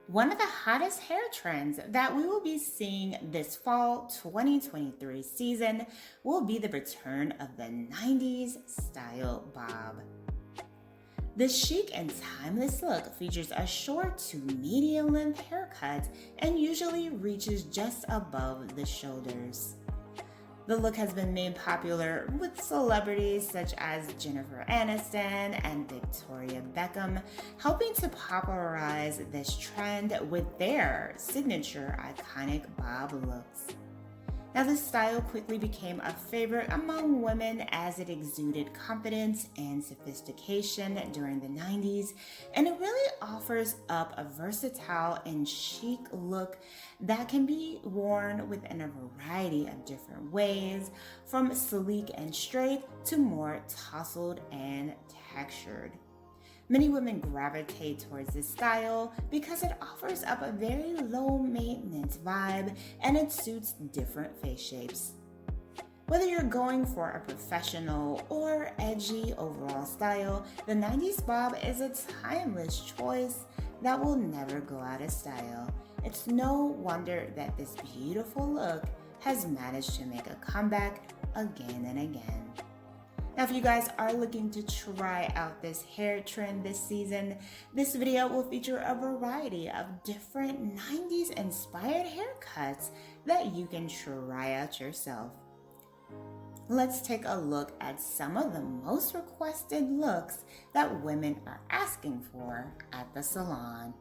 One of the hottest hair trends that we will be seeing this fall 2023 season will be the return of the 90s style bob. The chic and timeless look features a short to medium length haircut and usually reaches just above the shoulders. The look has been made popular with celebrities such as Jennifer Aniston and Victoria Beckham, helping to popularize this trend with their signature iconic bob looks. Now, this style quickly became a favorite among women as it exuded confidence and sophistication during the 90s, and it really offers up a versatile and chic look that can be worn within a variety of different ways, from sleek and straight to more tousled and textured. Many women gravitate towards this style because it offers up a very low maintenance vibe and it suits different face shapes. Whether you're going for a professional or edgy overall style, the 90s bob is a timeless choice that will never go out of style. It's no wonder that this beautiful look has managed to make a comeback again and again. Now, if you guys are looking to try out this hair trend this season, this video will feature a variety of different 90s inspired haircuts that you can try out yourself. Let's take a look at some of the most requested looks that women are asking for at the salon.